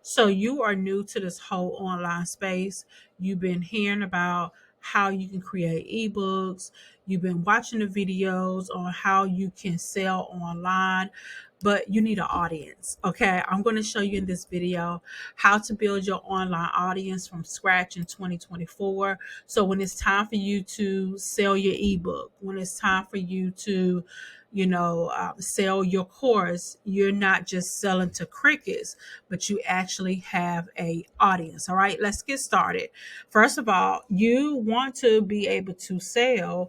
So you are new to this whole online space. You've been hearing about how you can create ebooks. You've been watching the videos on how you can sell online, but you need an audience. Okay. I'm going to show you in this video how to build your online audience from scratch in 2024. So when it's time for you to sell your ebook, when it's time for you to sell your course, you're not just selling to crickets, but you actually have a audience. All right, let's get started. First of all, you want to be able to sell,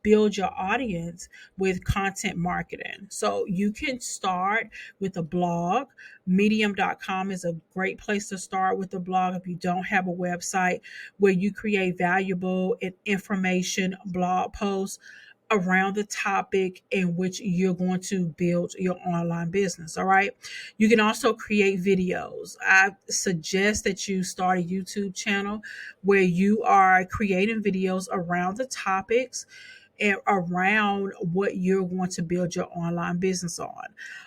build your audience with content marketing. So you can start with a blog. Medium.com is a great place to start with a blog if you don't have a website, where you create valuable and information blog posts around the topic in which you're going to build your online business. All right. You can also create videos. I suggest that you start a YouTube channel where you are creating videos around the topics and around what you're going to build your online business on.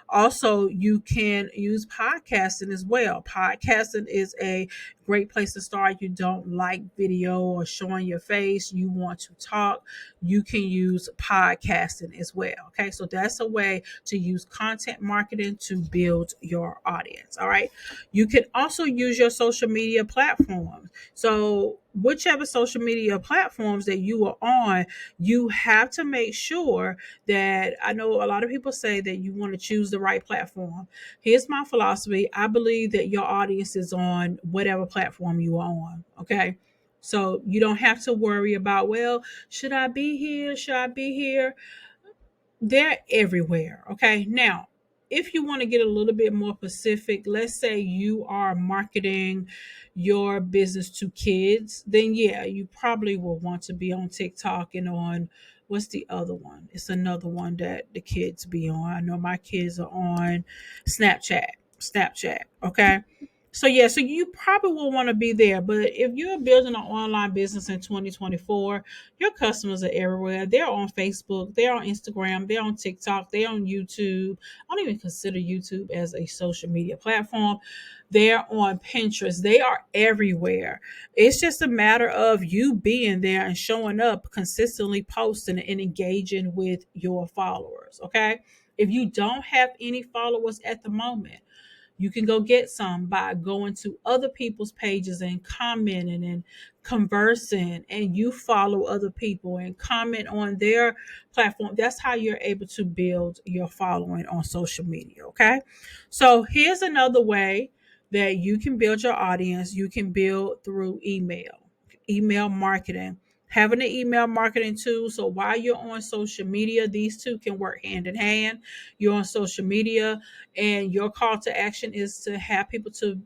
Also, you can use podcasting as well. Podcasting is a great place to start. You don't like video or showing your face, you want to talk, you can use podcasting as well. Okay, so that's a way to use content marketing to build your audience. All right, you can also use your social media platforms. So, whichever social media platforms that you are on, you have to make sure that, I know a lot of people say that you want to choose the right platform. Here's my philosophy. I believe that your audience is on whatever platform you are on. Okay. So you don't have to worry about, well, should I be here? Should I be here? They're everywhere. Okay. Now, if you want to get a little bit more specific, let's say you are marketing your business to kids, then yeah, you probably will want to be on TikTok and on, what's the other one? It's another one that the kids be on. I know my kids are on Snapchat. Snapchat. Okay. So yeah, so you probably will want to be there. But if you're building an online business in 2024, your customers are everywhere. They're on Facebook, they're on Instagram, they're on TikTok, they're on YouTube. I don't even consider YouTube as a social media platform. They're on Pinterest. They are everywhere. It's just a matter of you being there and showing up, consistently posting and engaging with your followers. Okay. If you don't have any followers at the moment, you can go get some by going to other people's pages and commenting and conversing, and you follow other people and comment on their platform. That's how you're able to build your following on social media. Okay. So here's another way that you can build your audience. You can build through email marketing. Having an email marketing tool. So while you're on social media, these two can work hand in hand. You're on social media, and your call to action is to have people to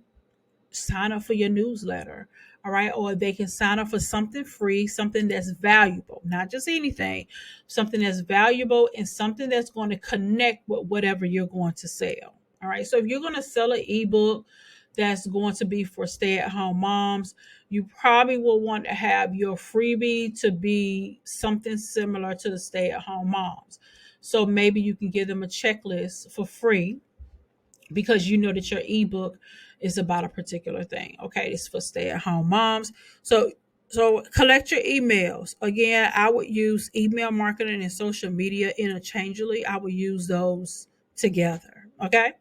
sign up for your newsletter. All right. Or they can sign up for something free, something that's valuable, not just anything, something that's valuable and something that's going to connect with whatever you're going to sell. All right. So if you're going to sell an ebook that's going to be for stay at home moms, you probably will want to have your freebie to be something similar to the stay at home moms. So maybe you can give them a checklist for free because you know that your ebook is about a particular thing. Okay, it's for stay-at-home moms. So collect your emails. Again, I would use email marketing and social media interchangeably. I would use those together. Okay.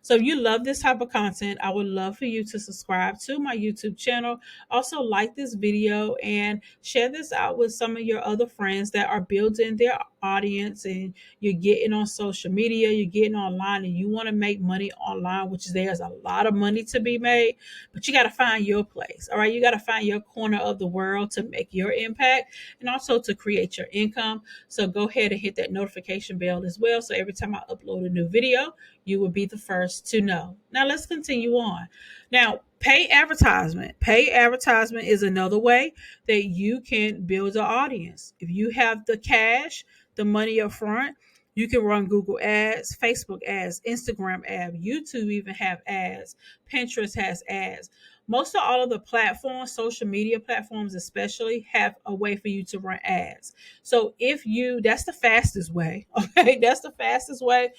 So if you love this type of content, I would love for you to subscribe to my YouTube channel. Also, like this video and share this out with some of your other friends that are building their audience, and you're getting on social media, you're getting online, and you want to make money online, which there's a lot of money to be made, but you got to find your place. All right. You got to find your corner of the world to make your impact and also to create your income. So go ahead and hit that notification bell as well. So every time I upload a new video, you will be the first to know. Now let's continue on. Now, pay advertisement. Pay advertisement is another way that you can build an audience. If you have the cash, the money up front, you can run Google ads, Facebook ads, Instagram ads, YouTube even have ads, Pinterest has ads. Most of all of the platforms, social media platforms especially, have a way for you to run ads. So if you, that's the fastest way. Okay, that's the fastest way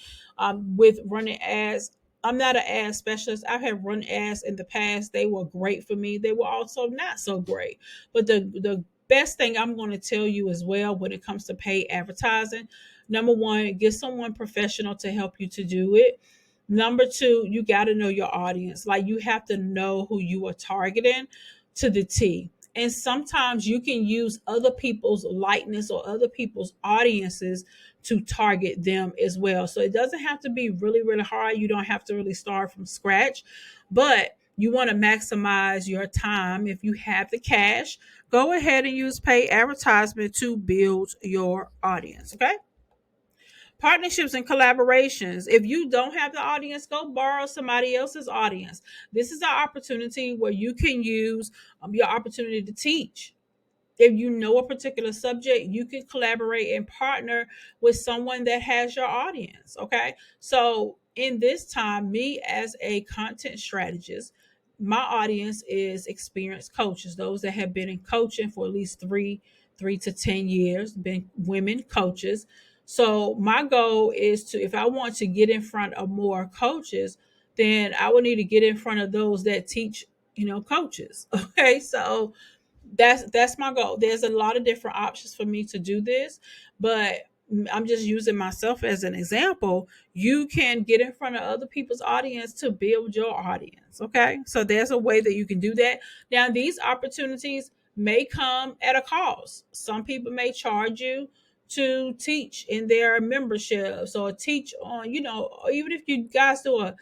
with running ads. I'm not an ad specialist. I've had run ads in the past. They were great for me. They were also not so great. But the best thing I'm going to tell you as well when it comes to paid advertising, number one, get someone professional to help you to do it. Number two, you got to know your audience. Like you have to know who you are targeting to the T. And sometimes you can use other people's likeness or other people's audiences to target them as well. So it doesn't have to be really, really hard. You don't have to really start from scratch, but you want to maximize your time. If you have the cash, go ahead and use paid advertisement to build your audience. Okay. Partnerships and collaborations. If you don't have the audience, go borrow somebody else's audience. This is an opportunity where you can use your opportunity to teach. If you know a particular subject, you can collaborate and partner with someone that has your audience. Okay. So, in this time, me as a content strategist, my audience is experienced coaches, those that have been in coaching for at least three to 10 years, been women coaches. So, my goal is to, if I want to get in front of more coaches, then I would need to get in front of those that teach, coaches. Okay. So, that's my goal. There's a lot of different options for me to do this, but I'm just using myself as an example. You can get in front of other people's audience to build your audience. Okay. So there's a way that you can do that. Now, these opportunities may come at a cost. Some people may charge you to teach in their memberships or teach on, or even if you guys do a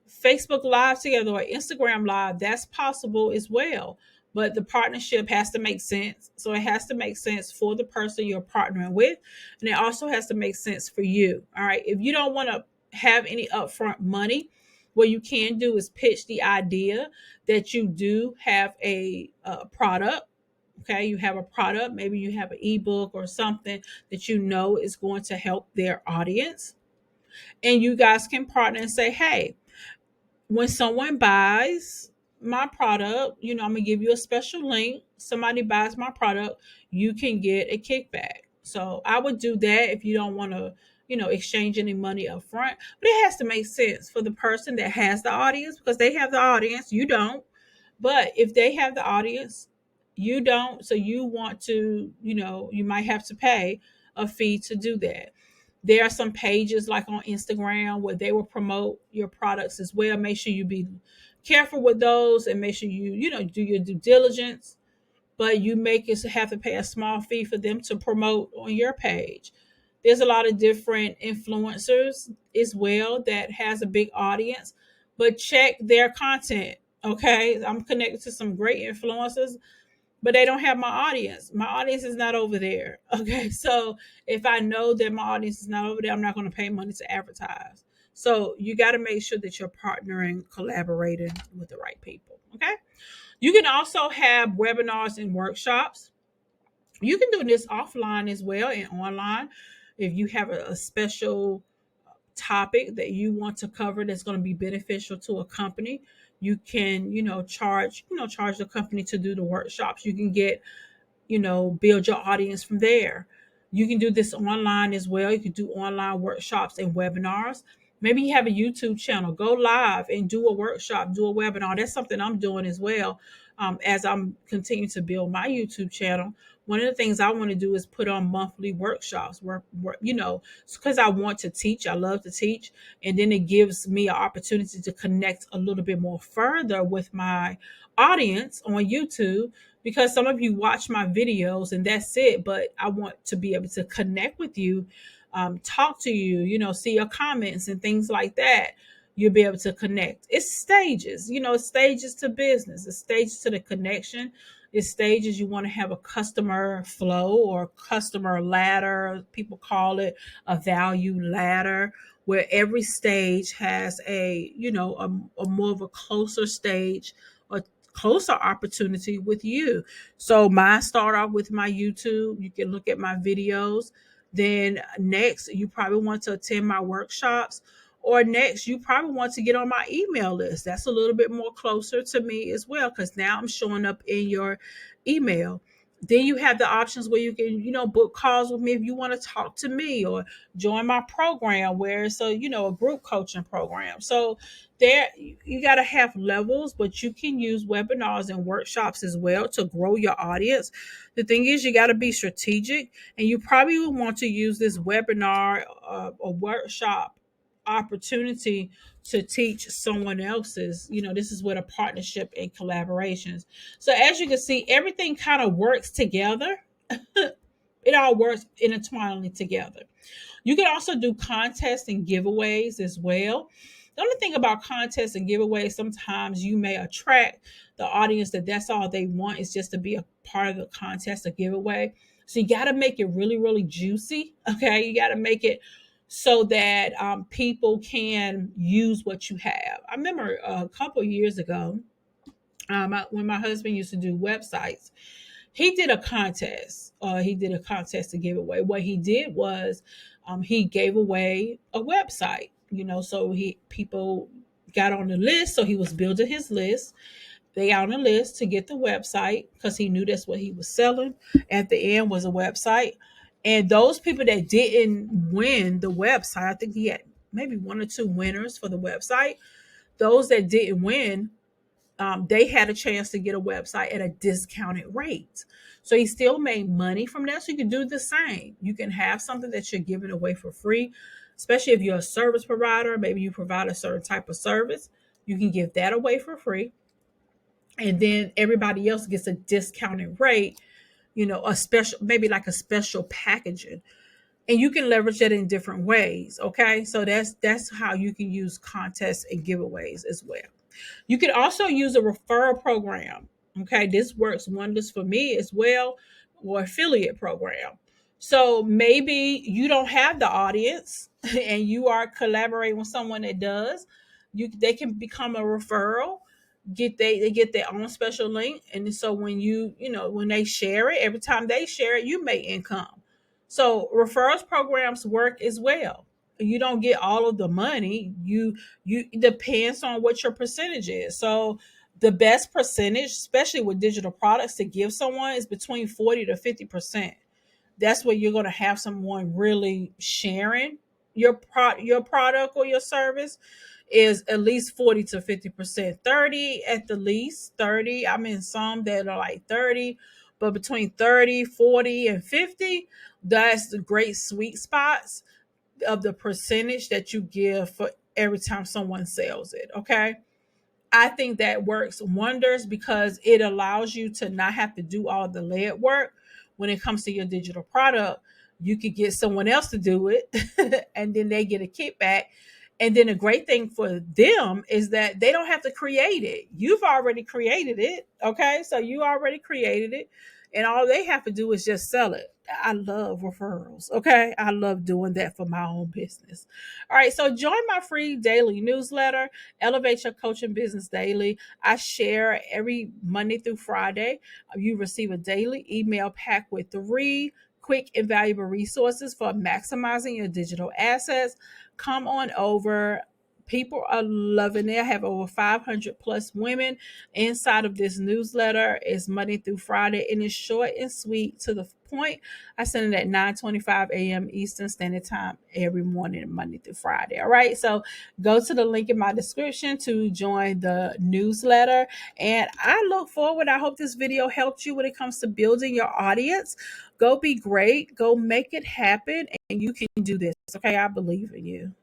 Facebook Live together or Instagram Live, that's possible as well. But the partnership has to make sense. So it has to make sense for the person you're partnering with. And it also has to make sense for you. All right. If you don't want to have any upfront money, what you can do is pitch the idea that you do have a product. Okay. You have a product. Maybe you have an ebook or something that you know is going to help their audience. And you guys can partner and say, hey, when someone buys my product, I'm gonna give you a special link. Somebody buys my product, you can get a kickback. So I would do that if you don't want to, exchange any money up front. But it has to make sense for the person that has the audience, because they have the audience, you don't. But if they have the audience, you don't. So you want to, you might have to pay a fee to do that. There are some pages like on Instagram where they will promote your products as well. Make sure you be careful with those and make sure you do your due diligence. But you make it have to pay a small fee for them to promote on your page. There's a lot of different influencers as well that has a big audience, but check their content. Okay, I'm connected to some great influencers, but they don't have my audience. My audience is not over there. Okay. So if I know that my audience is not over there, I'm not going to pay money to advertise. So you got to make sure that you're partnering, collaborating with the right people. Okay. You can also have webinars and workshops. You can do this offline as well and online. If you have a special topic that you want to cover that's going to be beneficial to a company, you can charge the company to do the workshops. You can get, build your audience from there. You can do this online as well. You can do online workshops and webinars. Maybe you have a YouTube channel, go live and do a workshop, do a webinar. That's something I'm doing as well. As I'm continuing to build my YouTube channel, one of the things I want to do is put on monthly workshops where because I want to teach. I love to teach. And then it gives me an opportunity to connect a little bit more further with my audience on YouTube, because some of you watch my videos and that's it. But I want to be able to connect with you, talk to you, see your comments and things like that. You'll be able to connect. It's stages, it's stages to business, it's stages to the connection. It's stages. You want to have a customer flow or customer ladder. People call it a value ladder, where every stage has a more of a closer stage, a closer opportunity with you. So mine start off with my YouTube. You can look at my videos. Then next, you probably want to attend my workshops. Or next, you probably want to get on my email list. That's a little bit more closer to me as well, because now I'm showing up in your email. Then you have the options where you can, book calls with me if you want to talk to me, or join my program where it's a group coaching program. So there you got to have levels, but you can use webinars and workshops as well to grow your audience. The thing is, you got to be strategic, and you probably would want to use this webinar or workshop opportunity to teach someone else's. This is with a partnership and collaborations. So as you can see, everything kind of works together. It all works intertwinedly together. You can also do contests and giveaways as well. The only thing about contests and giveaways, sometimes you may attract the audience that's all they want is just to be a part of the contest or giveaway. So you got to make it really, really juicy. Okay. You got to make it so that people can use what you have. I remember a couple of years ago, when my husband used to do websites, he did a contest. He did a contest to give away. What he did was, he gave away a website. So people got on the list. So he was building his list. They got on the list to get the website because he knew that's what he was selling. At the end was a website, and those people that didn't win the website, I think he had maybe one or two winners for the website. Those that didn't win, they had a chance to get a website at a discounted rate. So he still made money from that. So you can do the same. You can have something that you're giving away for free, especially if you're a service provider. Maybe you provide a certain type of service. You can give that away for free. And then everybody else gets a discounted rate, a special, maybe like a special packaging. And you can leverage that in different ways. Okay. So that's how you can use contests and giveaways as well. You can also use a referral program. Okay, this works wonders for me as well, or affiliate program. So maybe you don't have the audience and you are collaborating with someone that does. They can become a referral. They get their own special link, and so when they share it, every time they share it, you make income. So referrals programs work as well. You don't get all of the money. You it depends on what your percentage is. So the best percentage, especially with digital products, to give someone is between 40 to 50%. That's where you're going to have someone really sharing your product or your service, is at least 40 to 50%. 30 at the least. 30, I'm in some that are like 30, but between 30, 40, and 50, that's the great sweet spots of the percentage that you give for every time someone sells it. Okay. I think that works wonders because it allows you to not have to do all the lead work when it comes to your digital product. You could get someone else to do it and then they get a kickback. And then the great thing for them is that they don't have to create it. You've already created it. Okay. So you already created it. And all they have to do is just sell it. I love referrals. Okay. I love doing that for my own business. All right. So join my free daily newsletter, Elevate Your Coaching Business Daily. I share every Monday through Friday. You receive a daily email pack with 3 quick and valuable resources for maximizing your digital assets. Come on over. People are loving it. I have over 500 plus women inside of this newsletter. It's Monday through Friday, and it's short and sweet to the point. I send it at 9:25 a.m. Eastern Standard Time every morning, Monday through Friday. All right. So go to the link in my description to join the newsletter. And I look forward. I hope this video helped you when it comes to building your audience. Go be great. Go make it happen. And you can do this. Okay. I believe in you.